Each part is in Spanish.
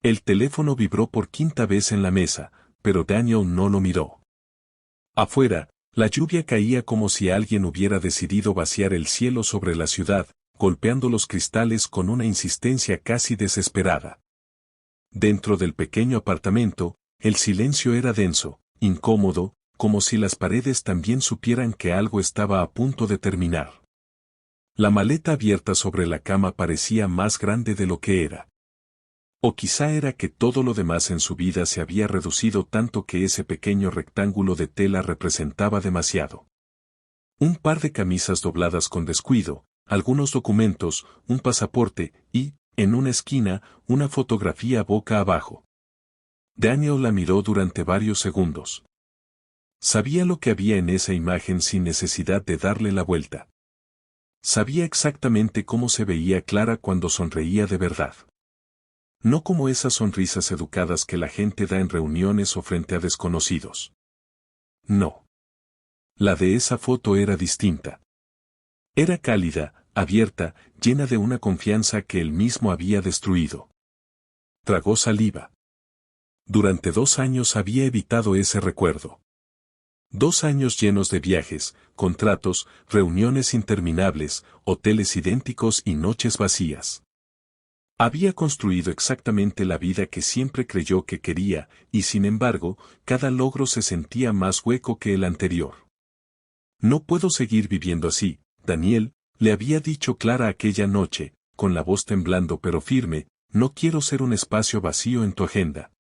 El teléfono vibró por quinta vez en la mesa, pero Daniel no lo miró. Afuera, la lluvia caía como si alguien hubiera decidido vaciar el cielo sobre la ciudad, golpeando los cristales con una insistencia casi desesperada. Dentro del pequeño apartamento, el silencio era denso, incómodo, como si las paredes también supieran que algo estaba a punto de terminar. La maleta abierta sobre la cama parecía más grande de lo que era. O quizá era que todo lo demás en su vida se había reducido tanto que ese pequeño rectángulo de tela representaba demasiado. Un par de camisas dobladas con descuido, algunos documentos, un pasaporte y, en una esquina, una fotografía boca abajo. Daniel la miró durante varios segundos. Sabía lo que había en esa imagen sin necesidad de darle la vuelta. Sabía exactamente cómo se veía Clara cuando sonreía de verdad. No como esas sonrisas educadas que la gente da en reuniones o frente a desconocidos. No. La de esa foto era distinta. Era cálida, abierta, llena de una confianza que él mismo había destruido. Tragó saliva. Durante 2 años había evitado ese recuerdo. 2 años llenos de viajes, contratos, reuniones interminables, hoteles idénticos y noches vacías. Había construido exactamente la vida que siempre creyó que quería, y sin embargo, cada logro se sentía más hueco que el anterior. No puedo seguir viviendo así, Daniel, le había dicho Clara aquella noche, con la voz temblando pero firme, no quiero ser un espacio vacío en tu agenda.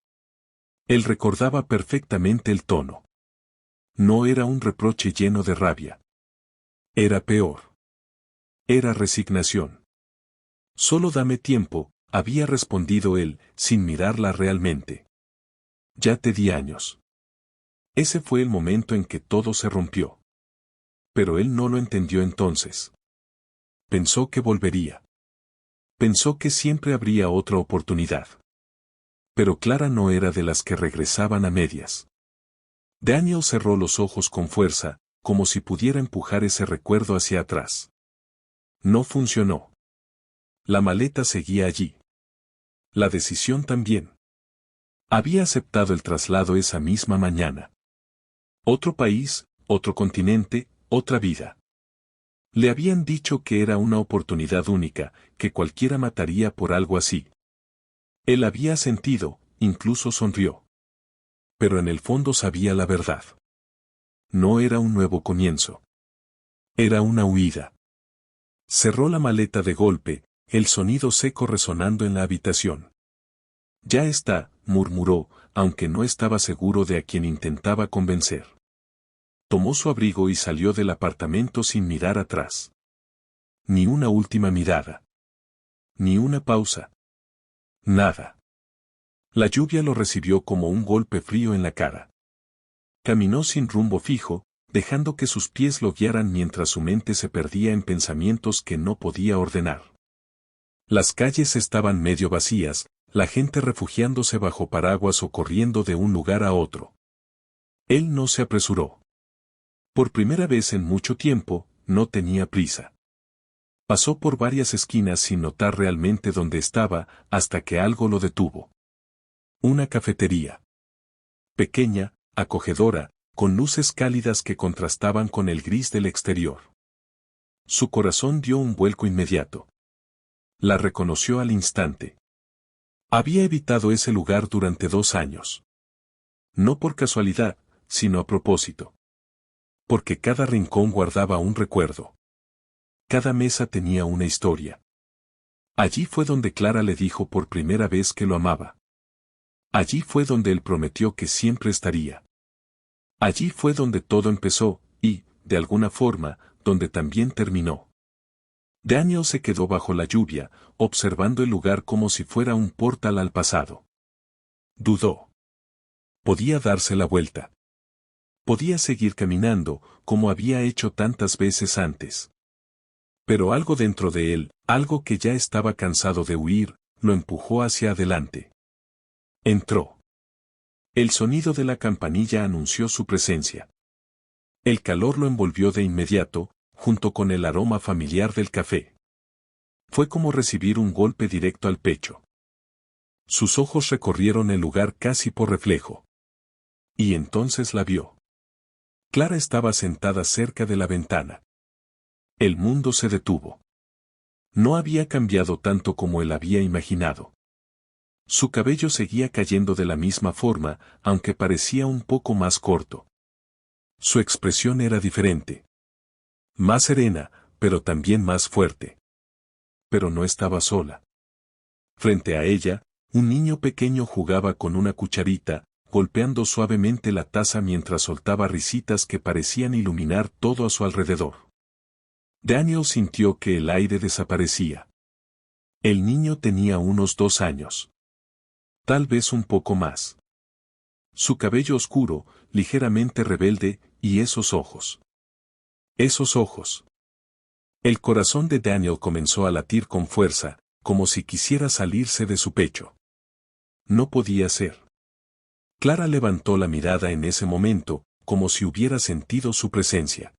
Él recordaba perfectamente el tono. No era un reproche lleno de rabia. Era peor. Era resignación. Solo dame tiempo, había respondido él, sin mirarla realmente. Ya te di años. Ese fue el momento en que todo se rompió. Pero él no lo entendió entonces. Pensó que volvería. Pensó que siempre habría otra oportunidad. Pero Clara no era de las que regresaban a medias. Daniel cerró los ojos con fuerza, como si pudiera empujar ese recuerdo hacia atrás. No funcionó. La maleta seguía allí. La decisión también. Había aceptado el traslado esa misma mañana. Otro país, otro continente, otra vida. Le habían dicho que era una oportunidad única, que cualquiera mataría por algo así. Él había sentido, incluso sonrió. Pero en el fondo sabía la verdad. No era un nuevo comienzo. Era una huida. Cerró la maleta de golpe, el sonido seco resonando en la habitación. Ya está, murmuró, aunque no estaba seguro de a quién intentaba convencer. Tomó su abrigo y salió del apartamento sin mirar atrás. Ni una última mirada. Ni una pausa. Nada. La lluvia lo recibió como un golpe frío en la cara. Caminó sin rumbo fijo, dejando que sus pies lo guiaran mientras su mente se perdía en pensamientos que no podía ordenar. Las calles estaban medio vacías, la gente refugiándose bajo paraguas o corriendo de un lugar a otro. Él no se apresuró. Por primera vez en mucho tiempo, no tenía prisa. Pasó por varias esquinas sin notar realmente dónde estaba, hasta que algo lo detuvo. Una cafetería. Pequeña, acogedora, con luces cálidas que contrastaban con el gris del exterior. Su corazón dio un vuelco inmediato. La reconoció al instante. Había evitado ese lugar durante 2 años. No por casualidad, sino a propósito. Porque cada rincón guardaba un recuerdo. Cada mesa tenía una historia. Allí fue donde Clara le dijo por primera vez que lo amaba. Allí fue donde él prometió que siempre estaría. Allí fue donde todo empezó, y, de alguna forma, donde también terminó. Daniel se quedó bajo la lluvia, observando el lugar como si fuera un portal al pasado. Dudó. Podía darse la vuelta. Podía seguir caminando, como había hecho tantas veces antes. Pero algo dentro de él, algo que ya estaba cansado de huir, lo empujó hacia adelante. Entró. El sonido de la campanilla anunció su presencia. El calor lo envolvió de inmediato, junto con el aroma familiar del café. Fue como recibir un golpe directo al pecho. Sus ojos recorrieron el lugar casi por reflejo. Y entonces la vio. Clara estaba sentada cerca de la ventana. El mundo se detuvo. No había cambiado tanto como él había imaginado. Su cabello seguía cayendo de la misma forma, aunque parecía un poco más corto. Su expresión era diferente. Más serena, pero también más fuerte. Pero no estaba sola. Frente a ella, un niño pequeño jugaba con una cucharita, golpeando suavemente la taza mientras soltaba risitas que parecían iluminar todo a su alrededor. Daniel sintió que el aire desaparecía. El niño tenía unos 2 años. Tal vez un poco más. Su cabello oscuro, ligeramente rebelde, y esos ojos. Esos ojos. El corazón de Daniel comenzó a latir con fuerza, como si quisiera salirse de su pecho. No podía ser. Clara levantó la mirada en ese momento, como si hubiera sentido su presencia.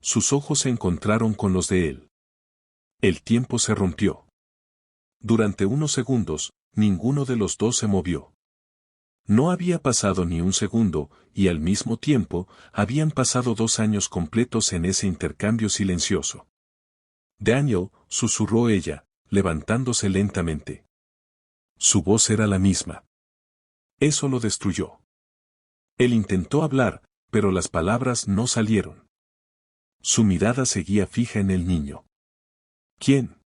Sus ojos se encontraron con los de él. El tiempo se rompió. Durante unos segundos, ninguno de los dos se movió. No había pasado ni un segundo, y al mismo tiempo, habían pasado 2 años completos en ese intercambio silencioso. Daniel, susurró ella, levantándose lentamente. Su voz era la misma. Eso lo destruyó. Él intentó hablar, pero las palabras no salieron. Su mirada seguía fija en el niño. ¿Quién?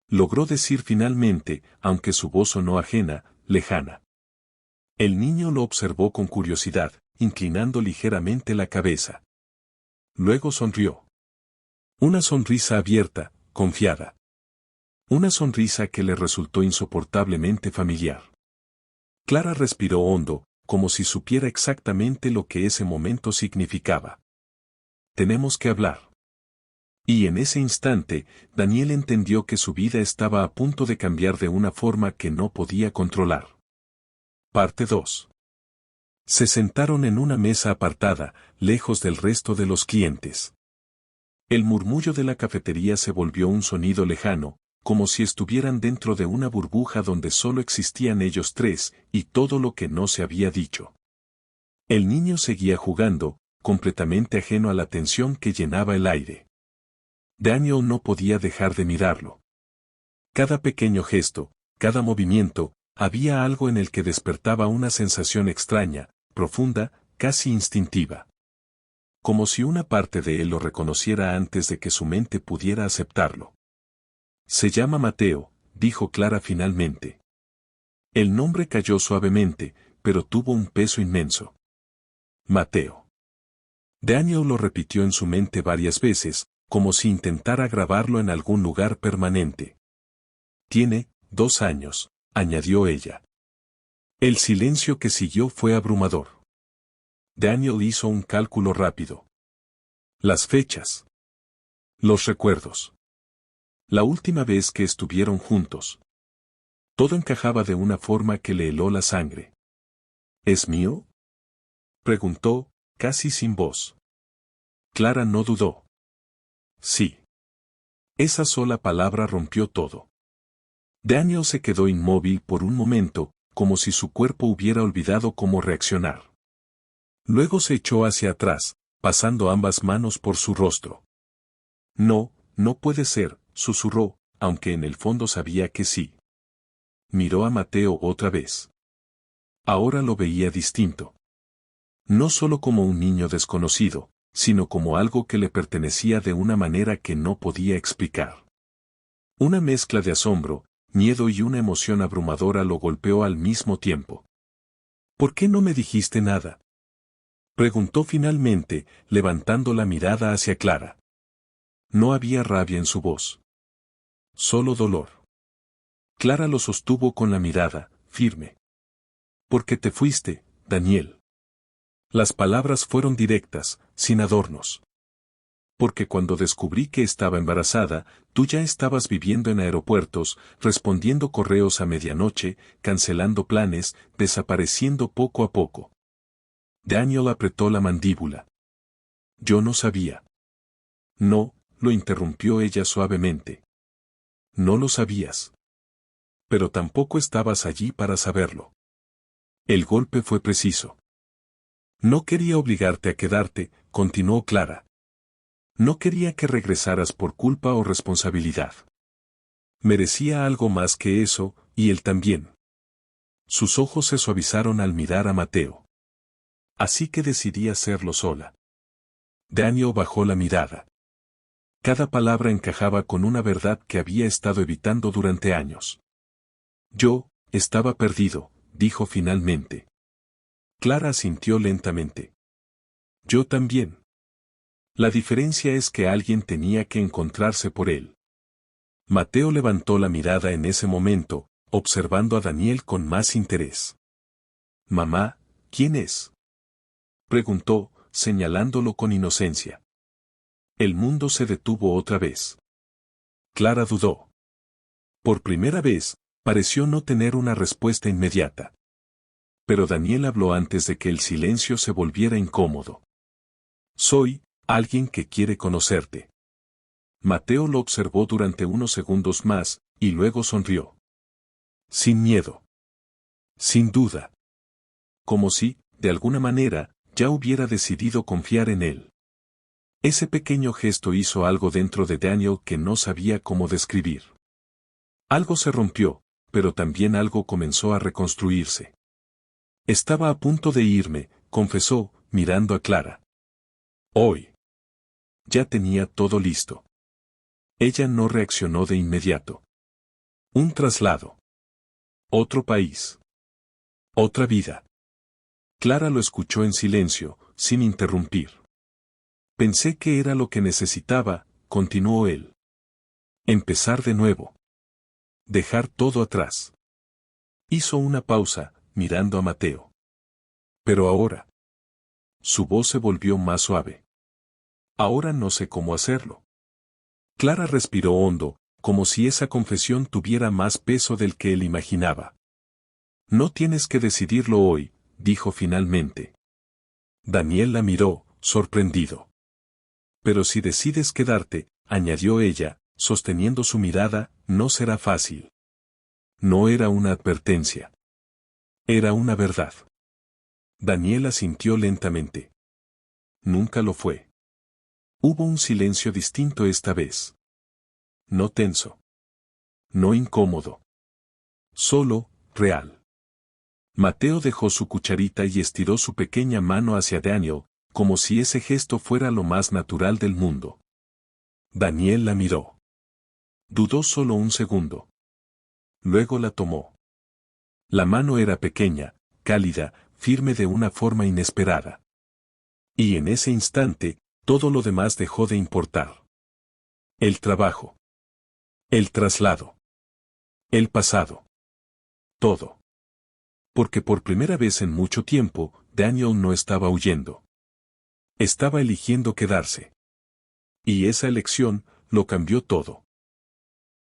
Logró decir finalmente, aunque su voz sonó ajena, lejana. El niño lo observó con curiosidad, inclinando ligeramente la cabeza. Luego sonrió. Una sonrisa abierta, confiada. Una sonrisa que le resultó insoportablemente familiar. Clara respiró hondo, como si supiera exactamente lo que ese momento significaba. Tenemos que hablar. Y en ese instante, Daniel entendió que su vida estaba a punto de cambiar de una forma que no podía controlar. Parte 2. Se sentaron en una mesa apartada, lejos del resto de los clientes. El murmullo de la cafetería se volvió un sonido lejano, como si estuvieran dentro de una burbuja donde solo existían ellos tres, y todo lo que no se había dicho. El niño seguía jugando, completamente ajeno a la tensión que llenaba el aire. Daniel no podía dejar de mirarlo. Cada pequeño gesto, cada movimiento, había algo en el que despertaba una sensación extraña, profunda, casi instintiva. Como si una parte de él lo reconociera antes de que su mente pudiera aceptarlo. Se llama Mateo, dijo Clara finalmente. El nombre cayó suavemente, pero tuvo un peso inmenso. Mateo. Daniel lo repitió en su mente varias veces, como si intentara grabarlo en algún lugar permanente. Tiene 2 años, añadió ella. El silencio que siguió fue abrumador. Daniel hizo un cálculo rápido. Las fechas. Los recuerdos. La última vez que estuvieron juntos. Todo encajaba de una forma que le heló la sangre. ¿Es mío? Preguntó, casi sin voz. Clara no dudó. Sí. Esa sola palabra rompió todo. Daniel se quedó inmóvil por un momento, como si su cuerpo hubiera olvidado cómo reaccionar. Luego se echó hacia atrás, pasando ambas manos por su rostro. No, no puede ser, susurró, aunque en el fondo sabía que sí. Miró a Mateo otra vez. Ahora lo veía distinto. No solo como un niño desconocido, sino como algo que le pertenecía de una manera que no podía explicar. Una mezcla de asombro, miedo y una emoción abrumadora lo golpeó al mismo tiempo. ¿Por qué no me dijiste nada? Preguntó finalmente, levantando la mirada hacia Clara. No había rabia en su voz. Solo dolor. Clara lo sostuvo con la mirada, firme. ¿Por qué te fuiste, Daniel? Las palabras fueron directas, sin adornos. Porque cuando descubrí que estaba embarazada, tú ya estabas viviendo en aeropuertos, respondiendo correos a medianoche, cancelando planes, desapareciendo poco a poco. Daniel apretó la mandíbula. Yo no sabía. No, lo interrumpió ella suavemente. No lo sabías. Pero tampoco estabas allí para saberlo. El golpe fue preciso. No quería obligarte a quedarte, continuó Clara. No quería que regresaras por culpa o responsabilidad. Merecía algo más que eso, y él también. Sus ojos se suavizaron al mirar a Mateo. Así que decidí hacerlo sola. Daniel bajó la mirada. Cada palabra encajaba con una verdad que había estado evitando durante años. Yo, estaba perdido, dijo finalmente. Clara asintió lentamente. Yo también. La diferencia es que alguien tenía que encontrarse por él. Mateo levantó la mirada en ese momento, observando a Daniel con más interés. Mamá, ¿quién es? Preguntó, señalándolo con inocencia. El mundo se detuvo otra vez. Clara dudó. Por primera vez, pareció no tener una respuesta inmediata. Pero Daniel habló antes de que el silencio se volviera incómodo. Soy alguien que quiere conocerte. Mateo lo observó durante unos segundos más, y luego sonrió. Sin miedo. Sin duda. Como si, de alguna manera, ya hubiera decidido confiar en él. Ese pequeño gesto hizo algo dentro de Daniel que no sabía cómo describir. Algo se rompió, pero también algo comenzó a reconstruirse. Estaba a punto de irme, confesó, mirando a Clara. Hoy. Ya tenía todo listo. Ella no reaccionó de inmediato. Un traslado. Otro país. Otra vida. Clara lo escuchó en silencio, sin interrumpir. Pensé que era lo que necesitaba, continuó él. Empezar de nuevo. Dejar todo atrás. Hizo una pausa, mirando a Mateo. Pero ahora. Su voz se volvió más suave. Ahora no sé cómo hacerlo. Clara respiró hondo, como si esa confesión tuviera más peso del que él imaginaba. No tienes que decidirlo hoy, dijo finalmente. Daniel la miró, sorprendido. Pero si decides quedarte, añadió ella, sosteniendo su mirada, no será fácil. No era una advertencia. Era una verdad. Daniel asintió lentamente. Nunca lo fue. Hubo un silencio distinto esta vez. No tenso. No incómodo. Solo, real. Mateo dejó su cucharita y estiró su pequeña mano hacia Daniel, como si ese gesto fuera lo más natural del mundo. Daniel la miró. Dudó solo un segundo. Luego la tomó. La mano era pequeña, cálida, firme de una forma inesperada. Y en ese instante, todo lo demás dejó de importar. El trabajo. El traslado. El pasado. Todo. Porque por primera vez en mucho tiempo, Daniel no estaba huyendo. Estaba eligiendo quedarse. Y esa elección, lo cambió todo.